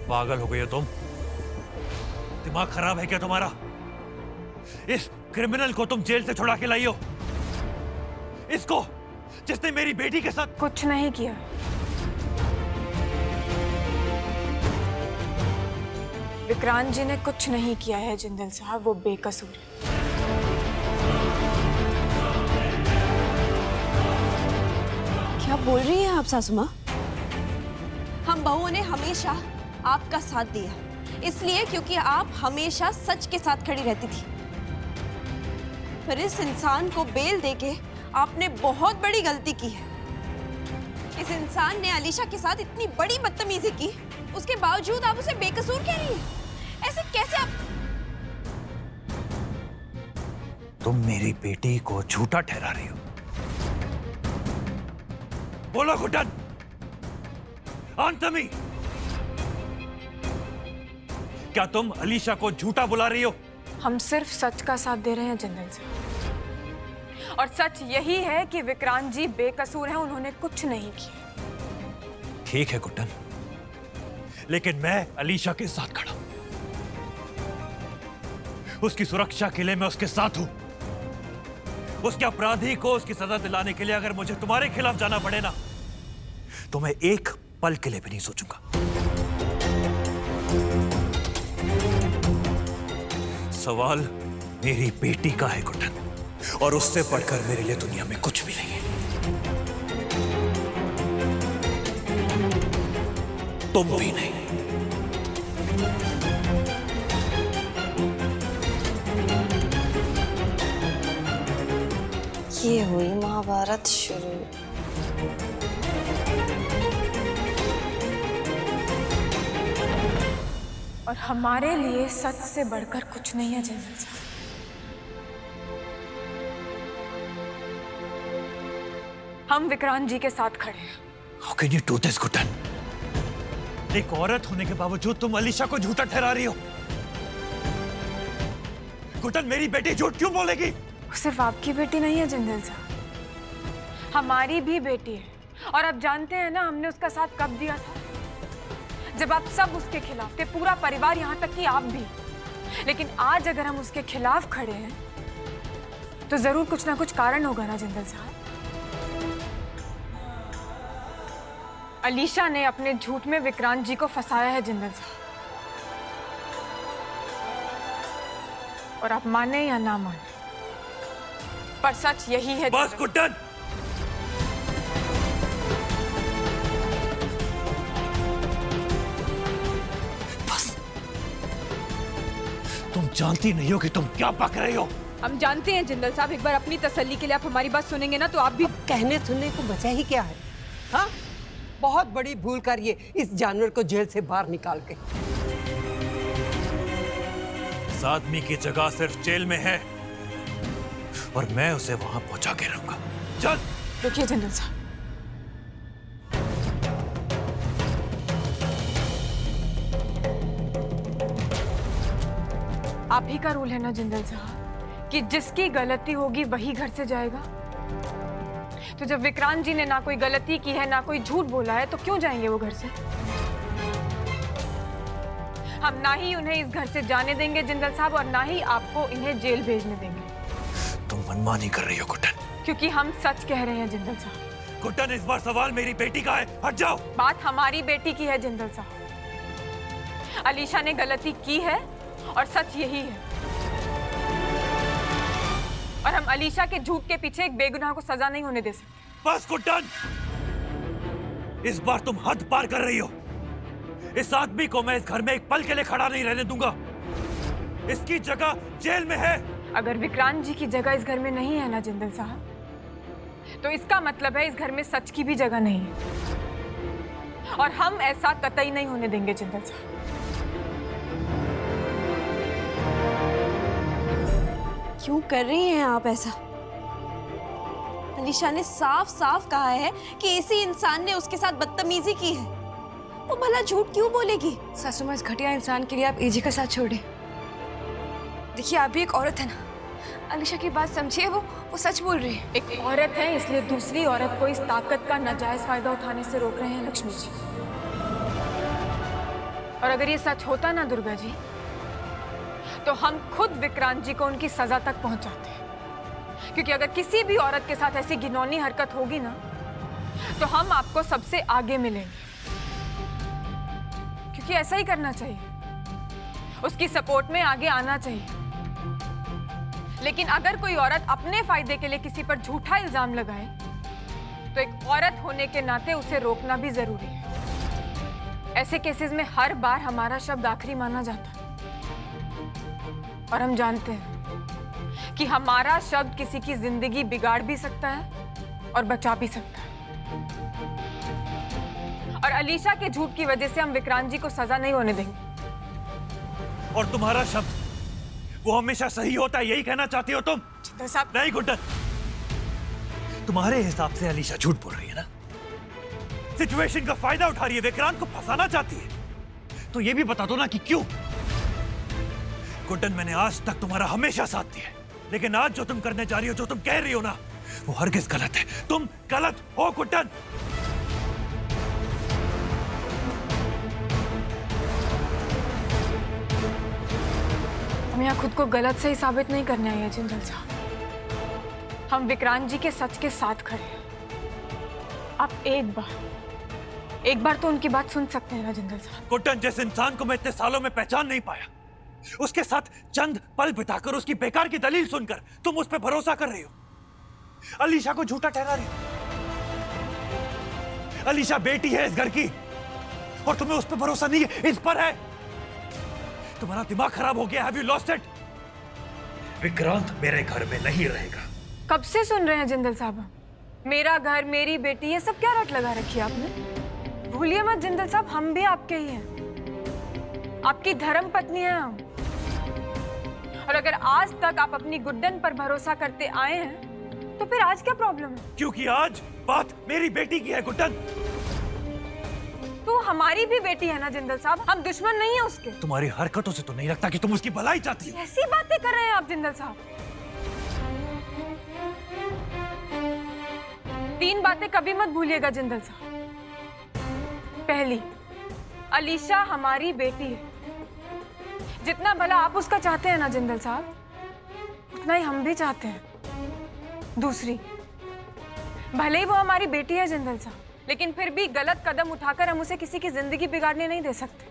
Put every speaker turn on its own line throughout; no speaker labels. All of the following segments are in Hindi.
पागल हो गई हो तुम? दिमाग खराब है क्या तुम्हारा? इस क्रिमिनल को तुम जेल से छुड़ा के लाई हो, इसको जिसने मेरी बेटी के साथ
कुछ नहीं किया। विक्रांत जी ने कुछ नहीं किया है जिंदल साहब, वो बेकसूर है।
क्या बोल रही हैं आप सासू माँ? हम बहुओं ने हमेशा आपका साथ दिया, इसलिए क्योंकि आप हमेशा सच के साथ खड़ी रहती थी। पर इस इंसान को बेल देके आपने बहुत बड़ी गलती की है। इस इंसान ने अलीशा के साथ इतनी बड़ी बदतमीजी की, उसके बावजूद आप उसे बेकसूर कह रही हैं। ऐसे कैसे आप?
तुम मेरी बेटी को झूठा ठहरा रही हो। बोलो घुटन, आंसर मी। क्या तुम अलीशा को झूठा बुला रही हो?
हम सिर्फ सच का साथ दे रहे हैं जिंदल साहब, और सच यही है कि विक्रांत जी बेकसूर हैं, उन्होंने कुछ नहीं किया।
ठीक है घुटन, लेकिन मैं अलीशा के साथ खड़ा हूं। उसकी सुरक्षा के लिए मैं उसके साथ हूं। उसके अपराधी को उसकी सजा दिलाने के लिए अगर मुझे तुम्हारे खिलाफ जाना पड़े ना, तो मैं एक पल के लिए भी नहीं सोचूंगा। सवाल मेरी बेटी का है घुटन, और उससे बढ़कर मेरे लिए दुनिया में कुछ भी नहीं है। तुम भी नहीं।
ये हुई महाभारत शुरू।
और हमारे लिए सच से बढ़कर कुछ नहीं है जिंदल साहब। हम विक्रांत जी के साथ खड़े हैं।
How can you do this, घुटन? एक औरत होने के बावजूद तुम अलीशा को झूठा ठहरा रही हो। घुटन, मेरी बेटी झूठ क्यों बोलेगी?
सिर्फ आपकी बेटी नहीं है जिंदल साहब, हमारी भी बेटी है। और आप जानते हैं ना हमने उसका साथ कब दिया था? जब आप सब उसके खिलाफ थे, पूरा परिवार, यहाँ तक कि आप भी। लेकिन आज अगर हम उसके खिलाफ खड़े हैं तो जरूर कुछ ना कुछ कारण होगा ना जिंदल साहब। अलीशा ने अपने झूठ में विक्रांत जी को फंसाया है जिंदल साहब, और आप माने या ना माने, पर सच यही है।
बस घुटन, बस। तुम जानती नहीं हो कि तुम क्या बक रही हो।
हम जानते हैं जिंदल साहब, एक बार अपनी तसल्ली के लिए आप हमारी बात सुनेंगे ना तो आप भी।
कहने सुनने को बचा ही क्या है? हाँ, बहुत बड़ी भूल करिए इस जानवर को जेल से बाहर निकाल के।
इस आदमी की जगह सिर्फ जेल में है, और मैं उसे वहां पहुंचा के रहूंगा। चल।
देखिए जिंदल साहब, आप ही का रूल है ना जिंदल साहब कि जिसकी गलती होगी वही घर से जाएगा। तो जब विक्रांत जी ने ना कोई गलती की है, ना कोई झूठ बोला है, तो क्यों जाएंगे वो घर से? हम ना ही उन्हें इस घर से जाने देंगे जिंदल साहब, और ना ही आपको इन्हें जेल भेजने देंगे।
तुम मनमानी कर रही हो घुटन।
क्योंकि हम सच कह रहे हैं जिंदल साहब।
घुटन, इस बार सवाल मेरी बेटी का है, हट जाओ।
बात हमारी बेटी की है जिंदल साहब। अलीशा ने गलती की है और सच यही है, और हम अलीशा के झूठ के पीछे एक बेगुनाह को सजा नहीं होने दे सकते।
बस घुटन, इस बार तुम हद पार कर रही हो। इस आदमी को मैं इस घर में एक पल के लिए खड़ा नहीं रहने दूंगा। इसकी जगह जेल में है।
अगर विक्रांत जी की जगह इस घर में नहीं है ना जिंदल साहब, तो इसका मतलब है इस घर में सच की भी जगह नहीं है, और हम ऐसा कतई नहीं होने देंगे जिंदल साहब।
क्यों कर रही हैं आप ऐसा? अलीशा ने साफ साफ कहा है कि इसी इंसान ने उसके साथ बदतमीजी की है। वो भला झूठ क्यों बोलेगी?
सासू माँ, इस घटिया इंसान के लिए आप एजी का साथ छोड़े। देखिए, आप भी एक औरत है ना, अलीशा की बात समझिए, वो सच बोल रही है।
एक औरत है इसलिए दूसरी औरत को इस ताकत का नाजायज फायदा उठाने से रोक रहे हैं लक्ष्मी जी। और अगर ये सच होता ना दुर्गा जी, तो हम खुद विक्रांत जी को उनकी सजा तक पहुंचाते हैं। क्योंकि अगर किसी भी औरत के साथ ऐसी घिनौनी हरकत होगी ना, तो हम आपको सबसे आगे मिलेंगे। क्योंकि ऐसा ही करना चाहिए, उसकी सपोर्ट में आगे आना चाहिए। लेकिन अगर कोई औरत अपने फायदे के लिए किसी पर झूठा इल्जाम लगाए, तो एक औरत होने के नाते उसे रोकना भी जरूरी है। ऐसे केसेस में हर बार हमारा शब्द आखिरी माना जाता है, और हम जानते हैं कि हमारा शब्द किसी की जिंदगी बिगाड़ भी सकता है और बचा भी सकता है। और अलीशा के झूठ की वजह से हम विक्रांत जी को सजा नहीं होने देंगे।
और तुम्हारा शब्द वो हमेशा सही होता है, यही कहना चाहती हो तुम?
साहब
नहीं गुड्डन, तुम्हारे हिसाब से अलीशा झूठ बोल रही है ना, सिचुएशन का फायदा उठा रही है, विक्रांत को फंसाना चाहती है। तो ये भी बता दो ना कि क्यों। गुड्डन, मैंने आज तक तुम्हारा हमेशा साथ दिया, लेकिन आज जो तुम करने जा रही हो, जो तुम कह रही हो ना, वो हरगिज गलत है। तुम गलत हो गुड्डन।
हम यहाँ खुद को गलत सही साबित नहीं करने आए हैं जिंदल साहब। हम विक्रांत जी के सच के साथ खड़े हैं। आप एक बार तो उनकी बात सुन सकते हैं ना जिंदल साहब।
गुड्डन, जिस इंसान को मैं इतने सालों में पहचान नहीं पाया, उसके साथ चंद पल बिताकर उसकी बेकार की दलील सुनकर तुम उस पर भरोसा कर रही हो। अलीशा को झूठा ठहरा रही हो। अलीशा बेटी है इस घर की, और तुम्हें उस पर भरोसा नहीं है, इस पर है। तुम्हारा दिमाग खराब हो गया। Have you lost it? Vikrant मेरे घर में नहीं रहेगा।
कब से सुन रहे हैं जिंदल साहब? मेरा घर, मेरी बेटी, ये सब क्या रट लगा रखी है आपने? भूलिए मत जिंदल साहब, हम भी आपके ही हैं। आपकी धर्म पत्नी हैं हम। और अगर आज तक आप अपनी गुड्डन पर भरोसा करते आए हैं, तो फिर आज क्या प्रॉब्लम है?
क्योंकि आज बात मेरी बेटी की है गुड्डन।
तो हमारी भी बेटी है ना जिंदल साहब, हम दुश्मन नहीं है उसके।
तुम्हारी हरकतों से तो नहीं लगता कि तुम उसकी भलाई चाहती हो।
ऐसी बातें कर रहे हैं आप जिंदल साहब। 3 बातें कभी मत भूलिएगा जिंदल साहब। पहली, अलीशा हमारी बेटी है। जितना भला आप उसका चाहते हैं ना जिंदल साहब, उतना ही हम भी चाहते हैं। दूसरी, भले ही वो हमारी बेटी है जिंदल साहब, लेकिन फिर भी गलत कदम उठाकर हम उसे किसी की जिंदगी बिगाड़ने नहीं दे सकते।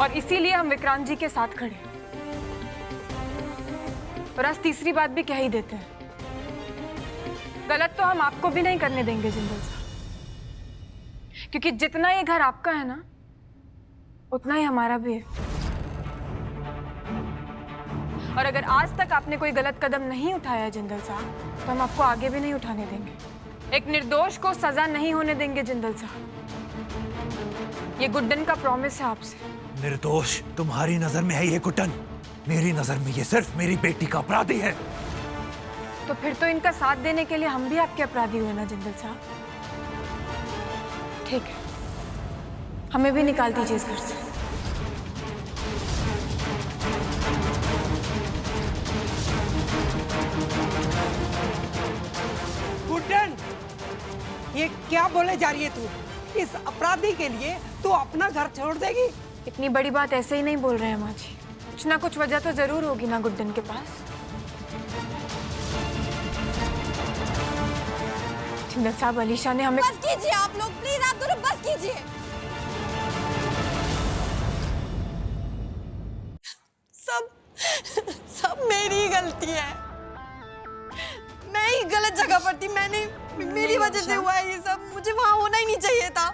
और इसीलिए हम विक्रांत जी के साथ खड़े हैं। और आज तीसरी बात भी कह ही देते हैं, गलत तो हम आपको भी नहीं करने देंगे जिंदल साहब। क्योंकि जितना ये घर आपका है ना, उतना ही हमारा भी है। और अगर आज तक आपने कोई गलत कदम नहीं उठाया जिंदल साहब, तो हम आपको आगे भी नहीं उठाने देंगे। एक निर्दोष को सजा नहीं होने देंगे जिंदल साहब। ये गुड्डन का प्रॉमिस है आपसे।
निर्दोष तुम्हारी नजर में है ये गुड्डन, मेरी नजर में ये सिर्फ मेरी बेटी का अपराधी है।
तो फिर तो इनका साथ देने के लिए हम भी आपके अपराधी हुए ना जिंदल साहब। ठीक है, हमें भी निकाल दीजिए इस घर से।
गुड्डन, ये क्या बोले जा रही है तू? इस अपराधी के लिए तू अपना घर छोड़ देगी?
इतनी बड़ी बात ऐसे ही नहीं बोल रहे हैं माँ जी। कुछ ना कुछ वजह तो जरूर होगी ना गुड्डन के पास। जिंदल साहब, अलीशा ने हमें...
बस कीजिए आप लोग, प्लीज आप दोनों बस कीजिए। सब मेरी ही गलती है। मैं ही गलत जगह पर थी। मेरी वजह से हुआ है ये सब। मुझे वहां होना ही नहीं चाहिए था।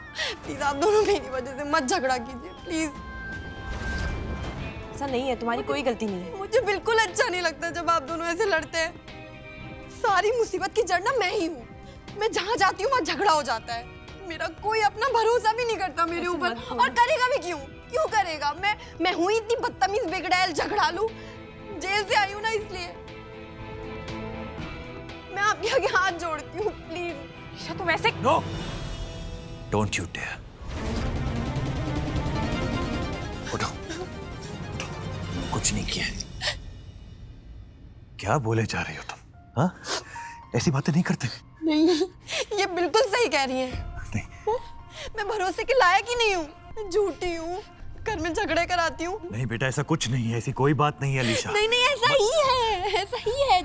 प्लीज आप दोनों मेरी वजह से मत झगड़ा कीजिए प्लीज।
ऐसा नहीं है, तुम्हारी कोई गलती नहीं है।
मुझे बिल्कुल अच्छा नहीं लगता जब आप दोनों ऐसे लड़ते हैं। सारी मुसीबत की जड़ ना मैं ही हूँ। मैं जहाँ जाती हूँ वहाँ झगड़ा हो जाता है। मेरा कोई अपना भरोसा भी नहीं करता मेरे ऊपर, और करेगा भी क्यों करेगा? मैं हूँ इतनी बदतमीज, बिगड़ैल, झगड़ालू। जेल से आई हूँ ना, इसलिए मैं आपके आगे हाथ जोड़ती हूँ प्लीज।
तुम ऐसे...
नो, डोंट यू डेयर। उठो, कुछ नहीं किया। क्या बोले जा रही हो तुम? हाँ, ऐसी बातें नहीं करते।
नहीं, ये बिल्कुल सही कह रही हैं।
नहीं,
मैं भरोसे के लायक ही नहीं हूँ, मैं झूठी हूँ, घर में झगड़े कराती हूँ।
नहीं बेटा, ऐसा कुछ नहीं है, ऐसी कोई बात नहीं है अलीशा।
नहीं नहीं, ऐसा ही है, ऐसा ही है।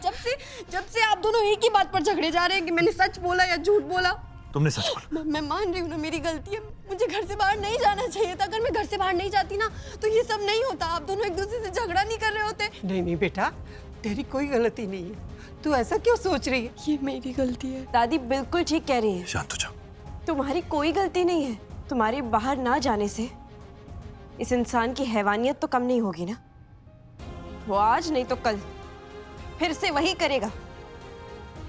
जब से आप दोनों एक ही बात पर झगड़े जा रहे हैं कि मैंने सच बोला या झूठ बोला।
तुमने सच बोला।
मैं मान रही हूँ ना, मेरी गलती है, मुझे घर से बाहर नहीं जाना चाहिए था। अगर मैं घर से बाहर नहीं जाती ना तो ये सब नहीं होता, आप दोनों एक दूसरे से झगड़ा नहीं कर रहे होते।
नहीं नहीं बेटा, तेरी कोई गलती नहीं है, तू ऐसा क्यों सोच रही है?
ये मेरी गलती है।
दादी बिल्कुल ठीक कह रही है,
शांत हो जाओ।
तुम्हारी कोई गलती नहीं है। तुम्हारे बाहर ना जाने से इस इंसान की हैवानियत तो कम नहीं होगी ना। वो आज नहीं तो कल फिर से वही करेगा।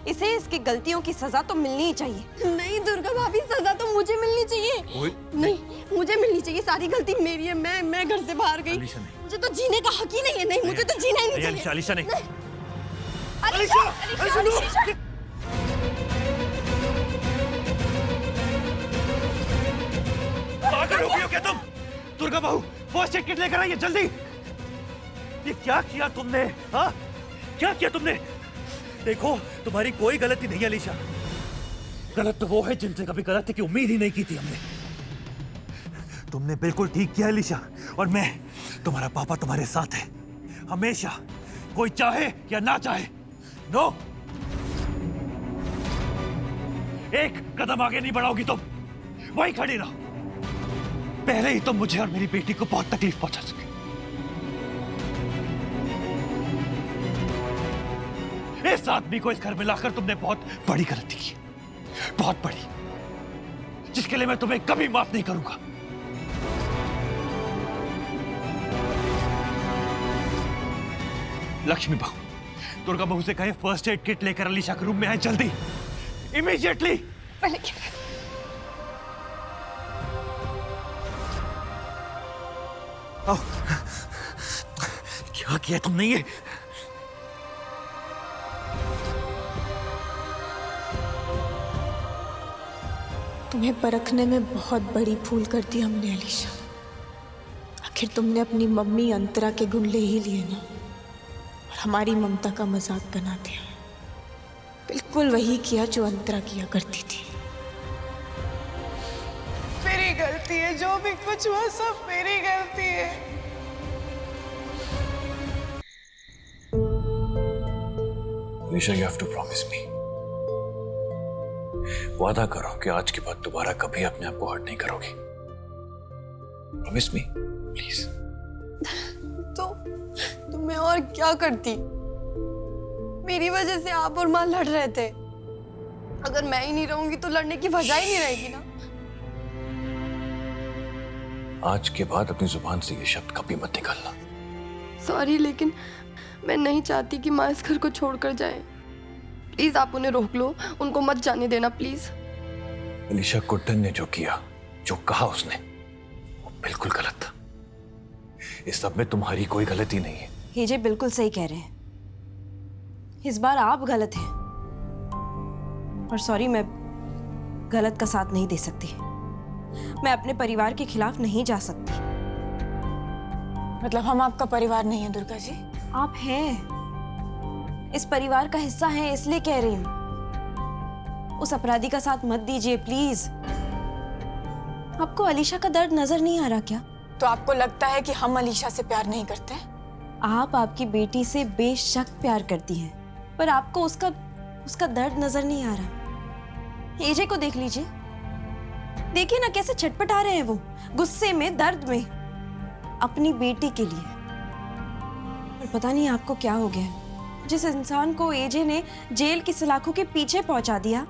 इसे इसकी गलतियों की सजा तो मिलनी ही चाहिए।
नहीं दुर्गा भाभी, सजा तो मुझे मिलनी चाहिए। नहीं, मुझे मिलनी चाहिए, सारी गलती मेरी है। मैं घर से बाहर गई,
अलीशा नहीं।
मुझे तो जीने का हक ही नहीं है। नहीं, मुझे तो जीना ही नहीं चाहिए।
अलीशा, अलीशा नहीं।
अलीशा,
अलीशा,
अलीशा,
पागल हो गई हो क्या तुम? दुर्गा बहू, फर्स्ट एड किट लेकर आइए जल्दी। ये क्या किया तुमने? हाँ, क्या किया तुमने? देखो, तुम्हारी कोई गलती नहीं है अलीशा। गलत तो वो है जिनसे कभी गलती की उम्मीद ही नहीं की थी हमने। तुमने बिल्कुल ठीक किया अलीशा, और मैं तुम्हारा पापा तुम्हारे साथ है हमेशा, कोई चाहे या ना चाहे। नो, एक कदम आगे नहीं बढ़ाओगी तुम, वहीं खड़ी रहो। पहले ही तुम मुझे और मेरी बेटी को बहुत तकलीफ पहुंचा चुके। इस आदमी को इस घर में लाकर तुमने बहुत बड़ी गलती की, बहुत बड़ी, जिसके लिए मैं तुम्हें कभी माफ नहीं करूंगा। लक्ष्मी बहू, दुर्गा बहू से कहे फर्स्ट एड किट लेकर अलीशा के रूम में आए जल्दी, इमीडिएटली। क्या किया तुमने ये?
तुम्हें परखने में बहुत बड़ी भूल कर दी हमने अलीशा। आखिर तुमने अपनी मम्मी अंतरा के गुण ले ही लिए ना, और हमारी ममता का मजाक बना दिया। बिल्कुल वही किया जो अंतरा किया करती थी।
मेरी गलती है, जो भी कुछ हुआ सब मेरी गलती है।
Alisha, you have to promise me. वादा करो कि आज के बाद दोबारा कभी अपने आप को हर्ट नहीं करोगी। Promise me, please.
तो मैं और क्या करती? मेरी वजह से आप और माँ लड़ रहे थे। अगर मैं ही नहीं रहूंगी तो लड़ने की वजह ही नहीं रहेगी ना।
आज के बाद अपनी जुबान से ये शब्द कभी मत निकालना।
सॉरी, लेकिन मैं नहीं चाहती कि माँ इस घर को छोड़कर जाए। प्लीज आप उन्हें रोक लो, उनको मत जाने देना प्लीज।
अलीशा, कुट्टन ने जो किया, जो कहा उसने, वो बिल्कुल गलत था। इस सब में तुम्हारी कोई गलती नहीं है।
हीजे बिल्कुल सही कह रहे हैं। इस बार आप गलत हैं, और सॉरी, मैं गलत का साथ नहीं दे सकती। मैं अपने परिवार के खिलाफ नहीं जा सकती।
मतलब हम आपका परिवार नहीं है दुर्गा जी?
आप हैं, इस परिवार का हिस्सा हैं, इसलिए कह रही हूं। उस अपराधी का साथ मत दीजिए प्लीज। आपको अलीशा का दर्द नजर नहीं आ रहा क्या?
तो आपको लगता है कि हम अलीशा से प्यार नहीं करते?
आप आपकी बेटी से बेशक प्यार करती हैं, पर आपको उसका दर्द नजर नहीं आ रहा। एजे को देख लीजिए, देखिए ना कैसे छटपटा रहे हैं वो, गुस्से में, दर्द में, अपनी बेटी के लिए। और पता नहीं आपको क्या हो गया, जिस इंसान को एजे ने जेल की सलाखों के पीछे पहुंचा दिया,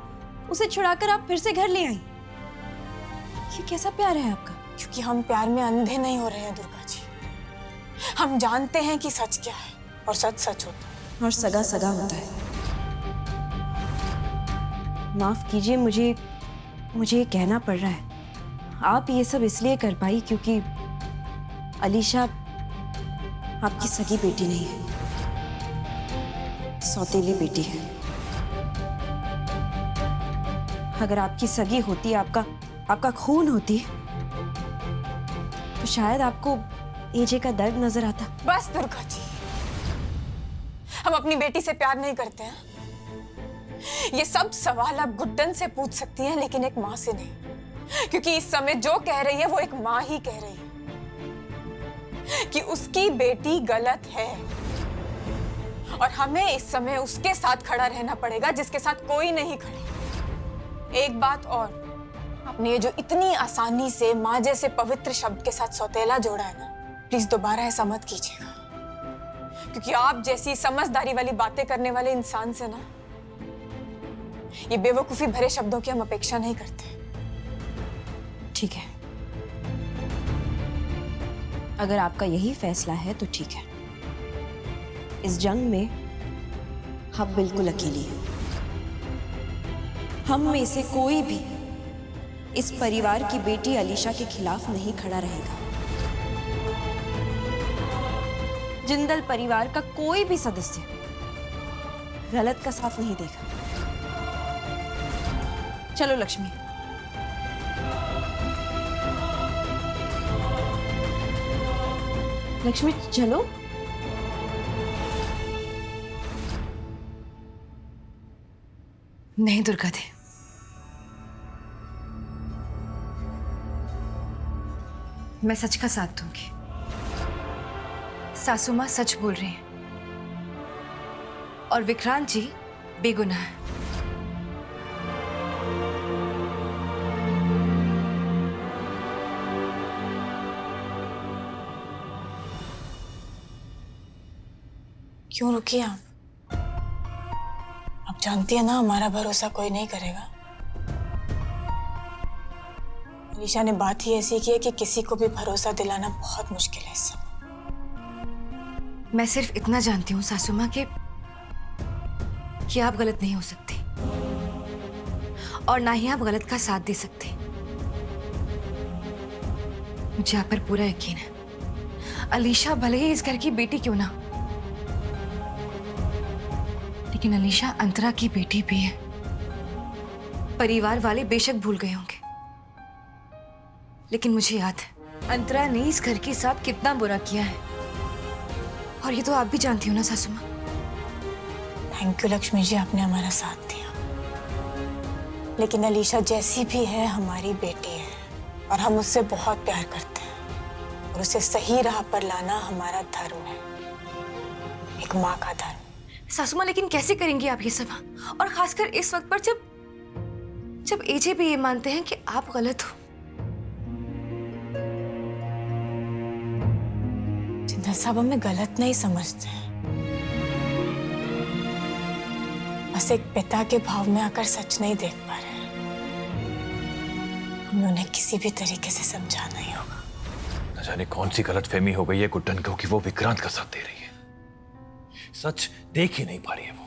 उसे छुड़ाकर आप फिर से घर ले आई। ये कैसा प्यार है आपका?
क्योंकि हम प्यार में अंधे नहीं हो रहे हैं दुर्गा जी। हम जानते हैं कि सच क्या है, और सच सच होता है,
और सगा सगा होता है। माफ कीजिए, मुझे ये कहना पड़ रहा है। आप ये सब इसलिए कर पाई क्योंकि अलीशा आपकी सगी बेटी नहीं है, सौतेली बेटी है। अगर आपकी सगी होती, आपका खून होती, तो शायद आपको एजे का दर्द नजर आता।
बस दुर्गा जी, हम अपनी बेटी से प्यार नहीं करते हैं। ये सब सवाल आप गुड्डन से पूछ सकती हैं, लेकिन एक माँ से नहीं।
क्योंकि इस समय जो कह रही है वो एक माँ ही कह रही है कि उसकी बेटी गलत है और हमें इस समय उसके साथ खड़ा रहना पड़ेगा जिसके साथ कोई नहीं खड़ी। एक बात और, आपने ये जो इतनी आसानी से माँ जैसे पवित्र शब्द के साथ सौतेला जोड़ा है ना, प्लीज दोबारा ऐसा मत कीजिएगा, क्योंकि आप जैसी समझदारी वाली बातें करने वाले इंसान से ना ये बेवकूफी भरे शब्दों की हम अपेक्षा नहीं करते।
ठीक है, अगर आपका यही फैसला है तो ठीक है। इस जंग में हम बिल्कुल अकेली हैं। हम में से कोई भी इस परिवार की बेटी अलीशा के खिलाफ नहीं खड़ा रहेगा। जिंदल परिवार का कोई भी सदस्य गलत का साथ नहीं देगा। चलो लक्ष्मी। लक्ष्मी चलो।
नहीं दुर्गा दी, मैं सच का साथ दूंगी। सासू माँ सच बोल रही हैं और विक्रांत जी बेगुनाह है।
क्यों रुकी आप? आप जानती है ना हमारा भरोसा कोई नहीं करेगा। अलीशा ने बात ही ऐसी की है कि किसी को भी भरोसा दिलाना बहुत मुश्किल है इस समय।
मैं सिर्फ इतना जानती हूँ सासू माँ कि आप गलत नहीं हो सकती और ना ही आप गलत का साथ दे सकते। मुझे आप पर पूरा यकीन है। अलीशा भले ही इस घर की बेटी क्यों ना, लेकिन अलीशा अंतरा की बेटी भी है। परिवार वाले बेशक भूल गए होंगे, लेकिन मुझे याद है अंतरा ने इस घर के साथ कितना बुरा किया है, और ये तो आप भी जानती हो ना सासू माँ।
थैंक यू लक्ष्मी जी, आपने हमारा साथ दिया। लेकिन अलीशा जैसी भी है हमारी बेटी है और हम उससे बहुत प्यार करते हैं और उसे सही राह पर लाना हमारा धर्म है, एक माँ का धर्म।
सासू माँ लेकिन कैसे करेंगी आप ये सब, और खासकर इस वक्त पर जब एजे भी ये मानते हैं कि आप गलत हो।
जिंदल साहब हमें गलत नहीं समझते हैं, बस एक पिता के भाव में आकर सच नहीं देख पा रहे हैं। हमें उन्हें किसी भी तरीके से समझाना ही होगा।
न जाने कौन सी गलतफहमी हो गई है गुड्डन को कि वो विक्रांत का साथ दे रही है। सच देख ही नहीं पा रही है वो।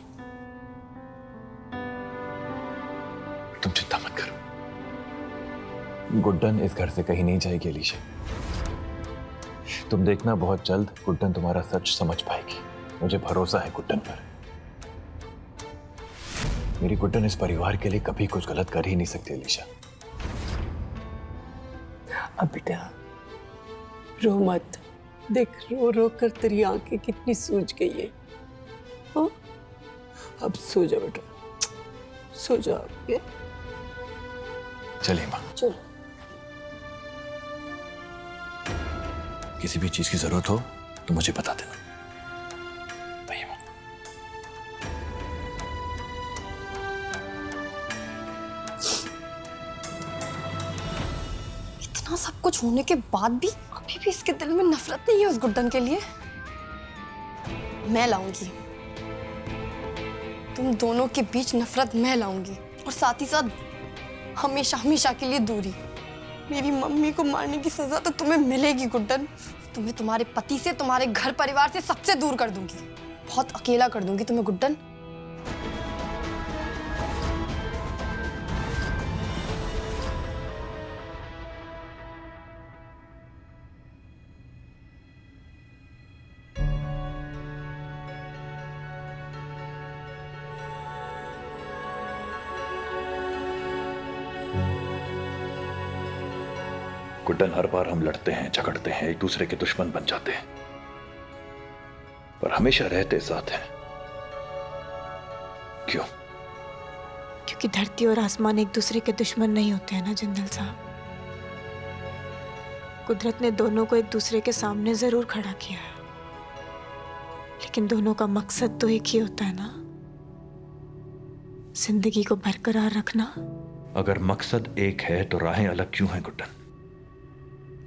तुम चिंता मत करो, गुड्डन इस घर से कहीं नहीं जाएगी अलीशा। तुम देखना बहुत जल्द गुड्डन तुम्हारा सच समझ पाएगी। मुझे भरोसा है गुड्डन पर। मेरी गुड्डन इस परिवार के लिए कभी कुछ गलत कर ही नहीं सकती अलीशा।
अब बेटा रो मत। देख रो रो कर तेरी आंखें कितनी सूज गई है। हाँ? अब सो जा बेटा, सो जा।
चलिए माँ,
चलो।
किसी भी चीज की जरूरत हो तो मुझे बता देना। आइए माँ।
इतना सब कुछ होने के बाद भी अभी भी इसके दिल में नफरत नहीं है उस गुड्डन के लिए। मैं लाऊंगी, तुम दोनों के बीच नफरत मैं लाऊंगी, और साथ ही साथ हमेशा हमेशा के लिए दूरी। मेरी मम्मी को मारने की सजा तो तुम्हें मिलेगी गुड्डन। तुम्हें तुम्हारे पति से, तुम्हारे घर परिवार से, सबसे दूर कर दूंगी। बहुत अकेला कर दूंगी तुम्हें गुड्डन।
गुड्डन, हर बार हम लड़ते हैं, झगड़ते हैं, एक दूसरे के दुश्मन बन जाते हैं, पर हमेशा रहते साथ हैं। क्यों?
क्योंकि धरती और आसमान एक दूसरे के दुश्मन नहीं होते हैं ना जिंदल साहब। कुदरत ने दोनों को एक दूसरे के सामने जरूर खड़ा किया है, लेकिन दोनों का मकसद तो एक ही होता है ना, जिंदगी को बरकरार रखना।
अगर मकसद एक है तो राहें अलग क्यों हैं गुड्डन?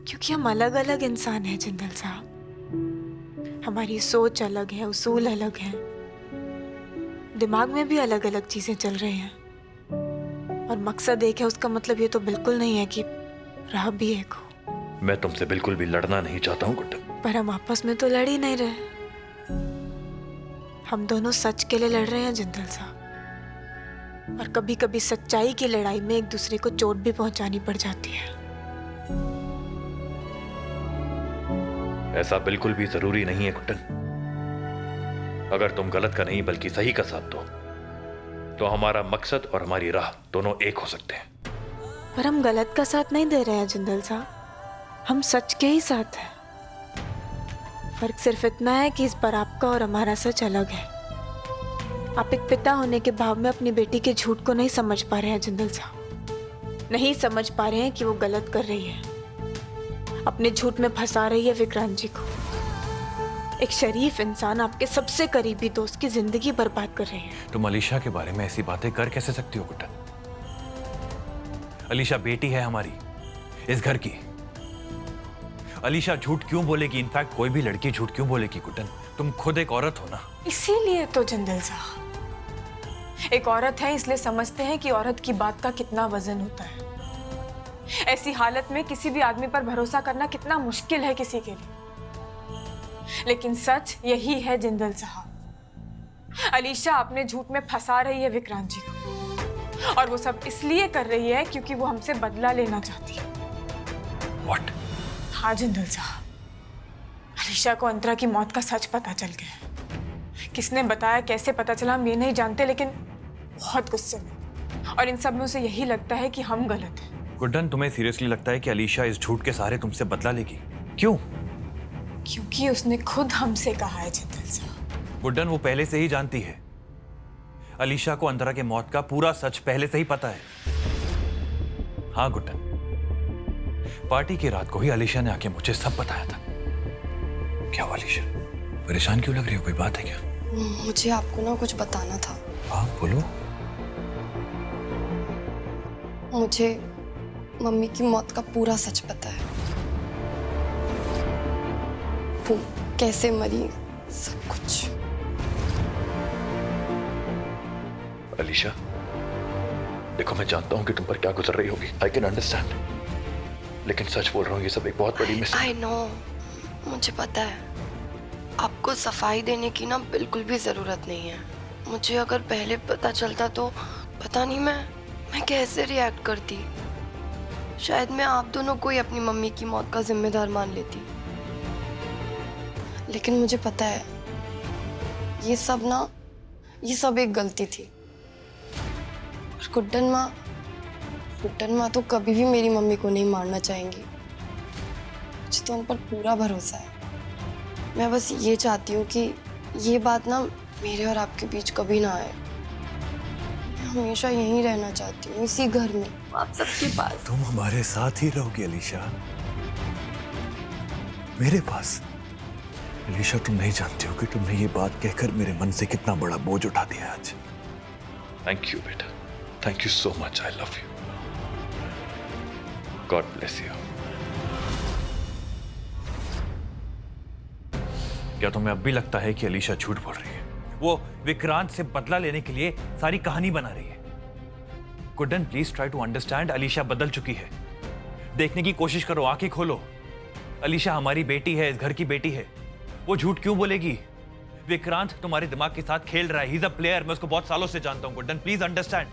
क्योंकि हम अलग अलग इंसान हैं जिंदल साहब। हमारी सोच अलग है, उसूल अलग है, दिमाग में भी अलग अलग चीजें चल रही हैं, और मकसद एक है उसका मतलब ये तो बिल्कुल नहीं है कि राह भी एक हो।
मैं तुमसे बिल्कुल भी लड़ना नहीं चाहता हूँ गुड्डन।
पर हम आपस में तो लड़ ही नहीं रहे, हम दोनों सच के लिए लड़ रहे हैं जिंदल साहब, और कभी कभी सच्चाई की लड़ाई में एक दूसरे को चोट भी पहुंचानी पड़ जाती है।
ऐसा बिल्कुल भी जरूरी नहीं है गुड्डन। अगर तुम गलत का नहीं बल्कि सही का साथ दो तो हमारा मकसद और हमारी राह दोनों एक हो सकते हैं।
पर हम गलत का साथ नहीं दे रहे हैं जिंदल साहब, हम सच के ही साथ हैं। फर्क सिर्फ इतना है कि इस बार आपका और हमारा सच अलग है। आप एक पिता होने के भाव में अपनी बेटी के झूठ को नहीं समझ पा रहे हैं जिंदल साहब, नहीं समझ पा रहे हैं कि वो गलत कर रही है, अपने झूठ में फंसा रही है विक्रांत जी को। एक शरीफ इंसान आपके सबसे करीबी दोस्त की जिंदगी बर्बाद कर रही है।
तुम अलीशा के बारे में ऐसी बातें कर कैसे सकती हो गुड्डन? अलीशा बेटी है हमारी, इस घर की। अलीशा झूठ क्यों बोलेगी? इनफैक्ट कोई भी लड़की झूठ क्यों बोलेगी गुड्डन? तुम खुद एक औरत हो ना।
इसीलिए तो जिंदल साहब, एक औरत है इसलिए समझते हैं कि औरत की बात का कितना वजन होता है। ऐसी हालत में किसी भी आदमी पर भरोसा करना कितना मुश्किल है किसी के लिए। लेकिन सच यही है जिंदल साहब, अलीशा अपने झूठ में फंसा रही है विक्रांत जी को, और वो सब इसलिए कर रही है क्योंकि वो हमसे बदला लेना चाहती है।
What?
हाँ जिंदल साहब, अलीशा को अंतरा की मौत का सच पता चल गया। किसने बताया, कैसे पता चला, हम ये नहीं जानते, लेकिन बहुत गुस्से में, और इन सब में उसे यही लगता है कि हम गलत हैं।
गुड्डन, तुम्हें सीरियसली लगता है कि अलीशा इस झूठ के सहारे तुमसे बदला लेगी? क्यों?
क्योंकि उसने खुद हमसे कहा है जिंदल साहब।
गुड्डन, वो पहले से ही जानती है। अलीशा को अंतरा के मौत का पूरा सच पहले से ही पता है। हाँ गुड्डन, पार्टी की रात को ही अलीशा ने आके मुझे सब बताया था। क्या हुआ अलीशा? परेशान क्यों लग रही हो? कोई बात है क्या?
मुझे आपको ना कुछ बताना था।
हाँ बोलो।
मुझे मम्मी की मौत का पूरा सच पता है, वो कैसे मरी, सब कुछ।
अलीशा, देखो मैं जानता हूँ कि तुम पर क्या गुजर रही होगी। आई कैन अंडरस्टैंड, लेकिन सच बोल रहा हूँ, ये सब एक बहुत बड़ी मिस्टेक।
आई नो, मुझे पता है। आपको सफाई देने की ना बिल्कुल भी जरूरत नहीं है। मुझे अगर पहले पता चलता तो पता नहीं मैं कैसे रिएक्ट करती। शायद मैं आप दोनों को ही अपनी मम्मी की मौत का जिम्मेदार मान लेती। लेकिन मुझे पता है ये सब एक गलती थी। गुड्डन माँ तो कभी भी मेरी मम्मी को नहीं मारना चाहेंगी। मुझे तो उन पर पूरा भरोसा है। मैं बस ये चाहती हूँ कि ये बात ना मेरे और आपके बीच कभी ना आए। मैं हमेशा यहीं रहना चाहती हूँ, इसी घर में, आप सबके पास।
तुम हमारे साथ ही रहोगी अलीशा, मेरे पास। अलीशा, तुम नहीं जानती हो कि तुमने ये बात कहकर मेरे मन से कितना बड़ा बोझ उठा दिया आज। थैंक यू बेटा, thank you so much. I love you. God bless you. क्या तुम्हें अब भी लगता है कि अलीशा झूठ बोल रही है? वो विक्रांत से बदला लेने के लिए सारी कहानी बना रही है। Guddan, please try to understand. Alisha बदल चुकी है। देखने की कोशिश करो, आंखें खोलो। अलीशा हमारी बेटी है, इस घर की बेटी है। वो झूठ क्यों बोलेगी? विक्रांत तुम्हारे दिमाग के साथ खेल रहा है। He is a player. मैं उसको बहुत सालों से जानता हूं। Guddan, please understand.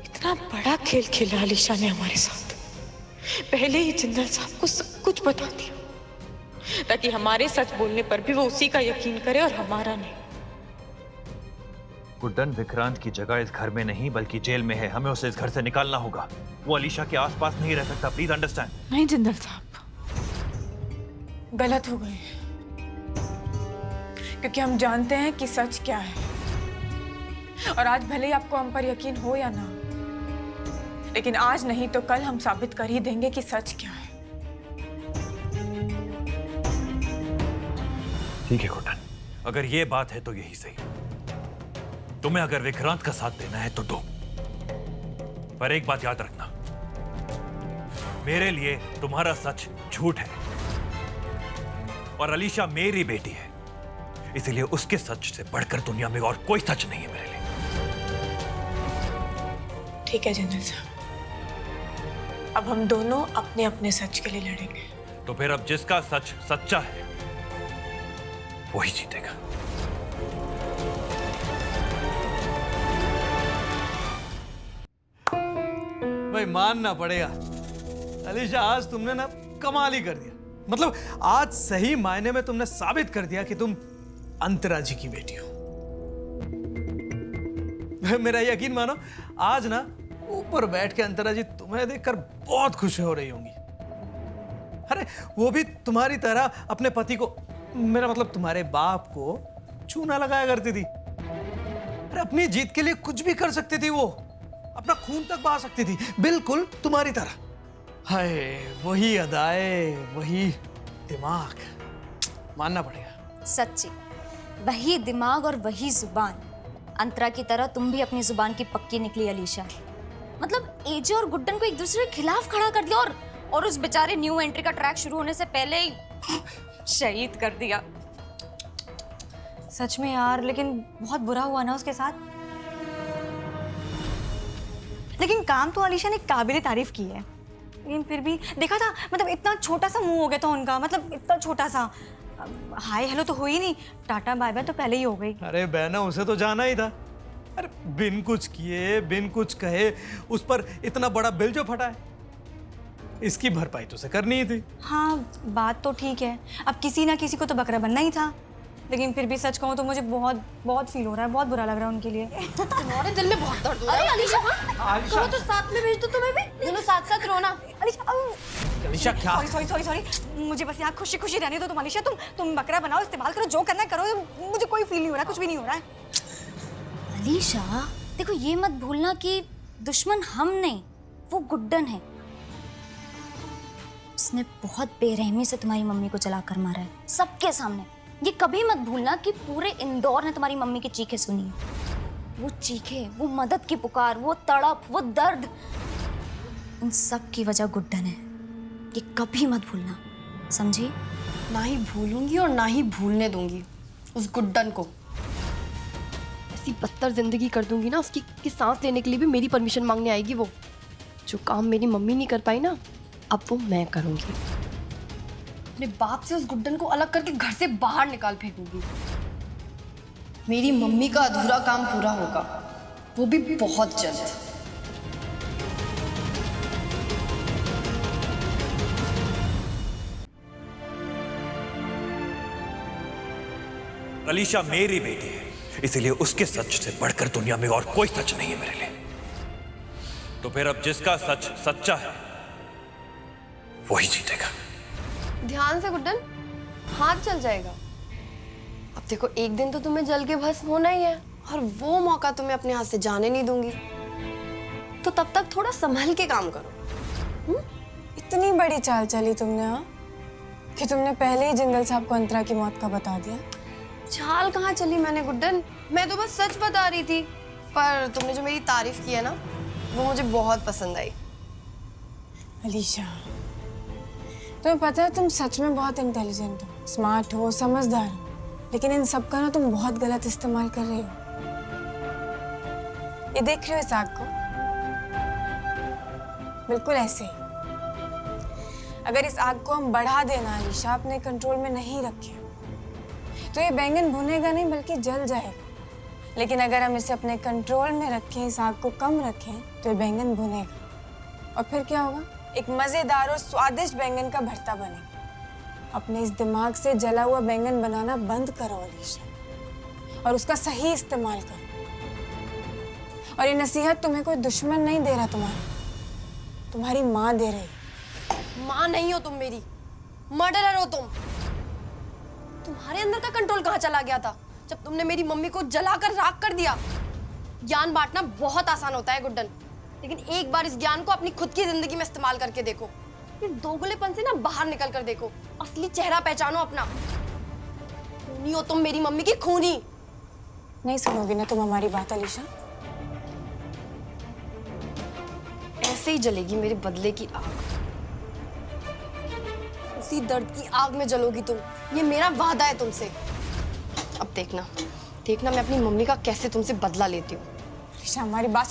इतना बड़ा खेल खेला अलीशा ने हमारे साथ, पहले ही जिंदल साहब को सब कुछ बता दिया, ताकि हमारे सच बोलने पर भी वो उसी का यकीन करे और हमारा नहीं।
गुड्डन, विक्रांत की जगह इस घर में नहीं बल्कि जेल में है। हमें उसे इस घर से निकालना होगा। वो अलीशा के आसपास नहीं रह सकता। Please understand.
नहीं जिंदल साहब,
गलत हो गए, क्योंकि हम जानते हैं कि सच क्या है। और आज भले ही आपको हम पर यकीन हो या ना हो, लेकिन आज नहीं तो कल हम साबित कर ही देंगे कि सच क्या है।
ठीक है गुड्डन, अगर ये बात है तो यही सही। तुम्हें अगर विक्रांत का साथ देना है तो दो, पर एक बात याद रखना, मेरे लिए तुम्हारा सच झूठ है और अलीशा मेरी बेटी है, इसीलिए उसके सच से बढ़कर दुनिया में और कोई सच नहीं है मेरे लिए।
ठीक है जनरल साहब, अब हम दोनों अपने अपने सच के लिए लड़ेंगे।
तो फिर अब जिसका सच सच्चा है वही जीतेगा।
भाई मानना पड़ेगा अलीशा, आज तुमने ना कमाल ही कर दिया। मतलब आज सही मायने में तुमने साबित कर दिया कि तुम अंतरा जी की बेटी हो। मेरा यकीन मानो, आज ना ऊपर बैठ के अंतरा जी तुम्हें देखकर बहुत खुश हो रही होंगी। अरे वो भी तुम्हारी तरह अपने पति को, मेरा मतलब तुम्हारे बाप को चूना लगाया करती थी। अरे अपनी जीत के लिए कुछ भी कर सकती थी, वो अपना खून तक बहा सकती थी, बिल्कुल तुम्हारी तरह। हाय, वही अदाए, वही दिमाग, मानना पड़ेगा।
सच्ची, वही दिमाग और वही जुबान। अंतरा की तरह तुम भी अपनी जुबान की पक्की निकली अलीशा। मतलब एजे और गुड्डन को एक दूसरे के खिलाफ खड़ा कर दिया और उस बेचारे न्यू एंट्री का ट्रैक शुरू होने से पहले ही शहीद कर दिया। सच में यार, लेकिन बहुत बुरा हुआ ना उसके साथ।
लेकिन काम तो अलीशा ने काबिल तारीफ की है। लेकिन फिर भी देखा था, मतलब इतना छोटा सा मुंह हो गया था उनका, मतलब इतना छोटा सा। हाय हेलो तो हुई नहीं, टाटा बाय बाय तो पहले ही हो गई।
अरे बहना, उसे तो जाना ही था। अरे बिन कुछ किए, बिन कुछ कहे उस पर इतना बड़ा बिल जो फटा है, इसकी भरपाई तो उसे करनी ही थी।
हाँ बात तो ठीक है, अब किसी ना किसी को तो बकरा बनना ही था। लेकिन फिर भी सच कहूँ तो मुझे बहुत बहुत फील हो रहा है, बहुत बुरा लग रहा है उनके लिए।
तुम्हारे दिल में बहुत दर्द हो रहा है।
अरे अलीशा,
कहो तो साथ में भेज दो तुम्हें भी, दोनों साथ साथ रोना।
अलीशा क्या?
सॉरी, मुझे बस यहाँ खुशी खुशी रहने दो। तुम अलीशा, तुम बकरा बनाओ, इस्तेमाल करो, जो करना है करो। मुझे कोई फील नहीं हो रहा, कुछ भी नहीं हो रहा है।
अलीशा देखो, ये मत भूलना कि दुश्मन हम नहीं, वो गुड्डन है। उसने बहुत बेरहमी से तुम्हारी मम्मी को जलाकर मारा है सबके सामने। ये कभी मत भूलना कि पूरे इंदौर ने तुम्हारी मम्मी की चीखें सुनी है। वो चीखें, वो मदद की पुकार, वो तड़प, वो दर्द, उन सब की वजह गुड्डन है। ये कभी मत भूलना, समझी?
ना ही भूलूंगी और ना ही भूलने दूंगी उस गुड्डन को। ऐसी बदतर जिंदगी कर दूंगी ना उसकी कि सांस लेने के लिए भी मेरी परमिशन मांगने आएगी वो। जो काम मेरी मम्मी नहीं कर पाई ना, अब वो मैं करूंगी। अपने बाप से उस गुड्डन को अलग करके घर से बाहर निकाल फेंकूंगी। मेरी मम्मी का अधूरा काम पूरा होगा, वो भी बहुत जल्द।
अलीशा मेरी बेटी है, इसीलिए उसके सच से बढ़कर दुनिया में और कोई सच नहीं है मेरे लिए। तो फिर अब जिसका सच सच्चा है वही जीतेगा।
ध्यान से गुड्डन, हाथ जल जाएगा। अब देखो, एक दिन तो तुम्हें जल के भस्म होना ही है, और वो मौका तुम्हें अपने हाथ से जाने नहीं दूंगी। तो तब तक थोड़ा संभल के काम करो।
इतनी बड़ी चाल चली तुमने, हाँ, कि तुमने पहले ही जिंदल साहब को अंतरा की मौत का बता दिया।
चाल कहाँ चली मैंने गुड्डन, मैं तो बस सच बता रही थी। पर तुमने जो मेरी तारीफ की है ना, वो मुझे बहुत पसंद आई।
अलीशा, तुम्हें पता है तुम सच में बहुत इंटेलिजेंट हो, स्मार्ट हो, समझदार हो, लेकिन इन सब का ना तुम बहुत गलत इस्तेमाल कर रहे हो। ये देख रहे हो इस आग को, बिल्कुल ऐसे ही। अगर इस आग को हम बढ़ा देना अलीशा, अपने कंट्रोल में नहीं रखें, तो ये बैंगन भुनेगा नहीं बल्कि जल जाएगा। लेकिन अगर हम इसे अपने कंट्रोल में रखें, इस आग को कम रखें, तो ये बैंगन भुनेगा। और फिर क्या होगा? एक मजेदार और स्वादिष्ट बैंगन का भरता बनेगा। अपने इस दिमाग से जला हुआ बैंगन बनाना बंद करो अलीशा, और उसका सही इस्तेमाल करो। और ये नसीहत तुम्हें कोई दुश्मन नहीं दे रहा, तुम्हारी माँ दे रही है।
माँ नहीं हो तुम मेरी, मर्डरर हो तुम। तुम्हारे अंदर का कंट्रोल कहाँ चला गया था जब तुमने मेरी मम्मी को जलाकर राख कर दिया? ज्ञान बांटना बहुत आसान होता है गुड्डन, लेकिन एक बार इस ज्ञान को अपनी खुद की जिंदगी में इस्तेमाल करके देखो। फिर दोगलेपन से ना बाहर निकल कर देखो, असली चेहरा पहचानो अपना। खूनी हो तुम, मेरी मम्मी की खूनी।
नहीं सुनोगी ना तुम हमारी बात अलीशा?
ऐसे ही जलेगी मेरे बदले की आग, उसी दर्द की आग में जलोगी तुम। ये मेरा वादा है तुमसे। अब देखना देखना मैं अपनी मम्मी का कैसे तुमसे बदला लेती हूँ।
अलीशा हमारी बात